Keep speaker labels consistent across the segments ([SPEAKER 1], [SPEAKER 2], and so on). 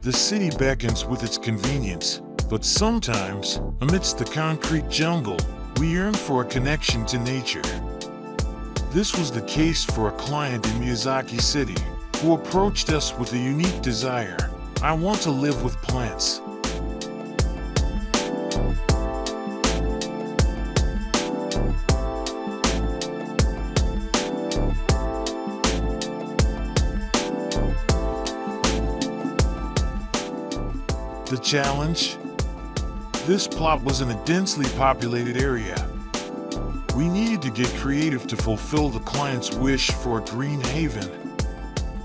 [SPEAKER 1] The city beckons with its convenience, but sometimes, amidst the concrete jungle, we yearn for a connection to nature. This was the case for a client in Miyazaki City, who approached us with a unique desire. I want to live with plants. The challenge? This plot was in a densely populated area. We needed to get creative to fulfill the client's wish for a green haven.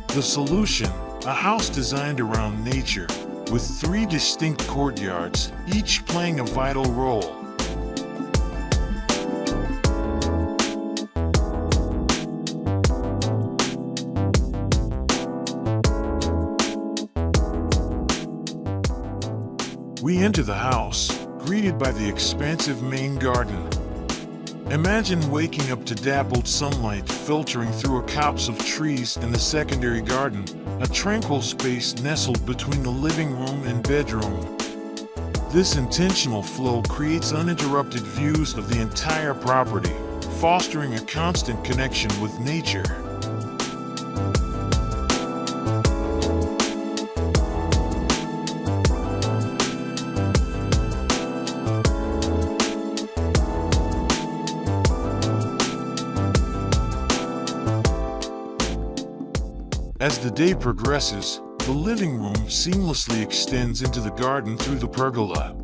[SPEAKER 1] The solution? A house designed around nature, with 3 distinct courtyards, each playing a vital role. We enter the house, greeted by the expansive main garden. Imagine waking up to dappled sunlight filtering through a copse of trees in the secondary garden, a tranquil space nestled between the living room and bedroom. This intentional flow creates uninterrupted views of the entire property, fostering a constant connection with nature. As the day progresses, the living room seamlessly extends into the garden through the pergola.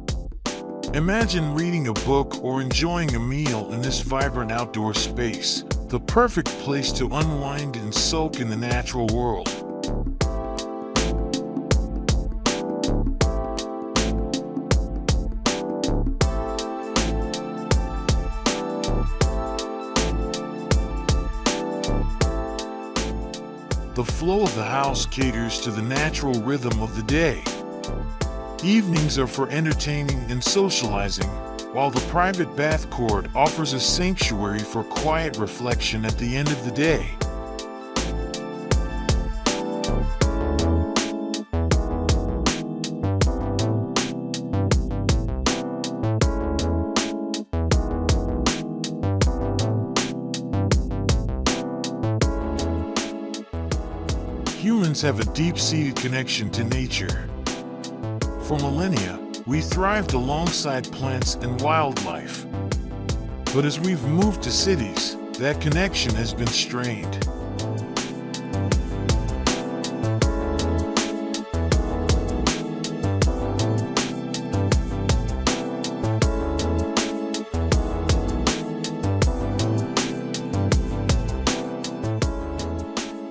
[SPEAKER 1] Imagine reading a book or enjoying a meal in this vibrant outdoor space, the perfect place to unwind and soak in the natural world. The flow of the house caters to the natural rhythm of the day. Evenings are for entertaining and socializing, while the private bath court offers a sanctuary for quiet reflection at the end of the day. Humans have a deep-seated connection to nature. For millennia, we thrived alongside plants and wildlife. But as we've moved to cities, that connection has been strained.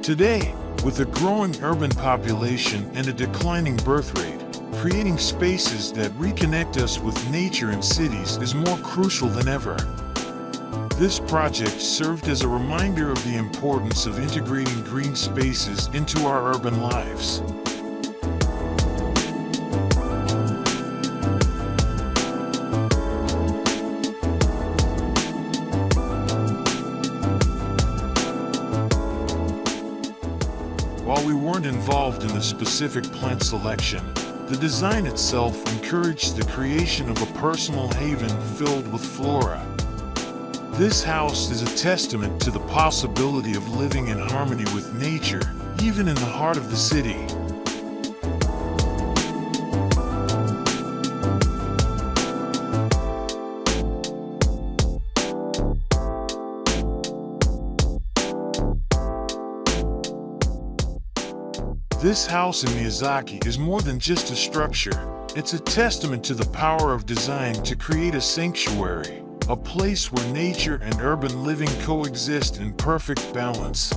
[SPEAKER 1] Today, with a growing urban population and a declining birth rate, creating spaces that reconnect us with nature and cities is more crucial than ever. This project served as a reminder of the importance of integrating green spaces into our urban lives. While we weren't involved in the specific plant selection, the design itself encouraged the creation of a personal haven filled with flora. This house is a testament to the possibility of living in harmony with nature, even in the heart of the city. This house in Miyazaki is more than just a structure. It's a testament to the power of design to create a sanctuary, a place where nature and urban living coexist in perfect balance.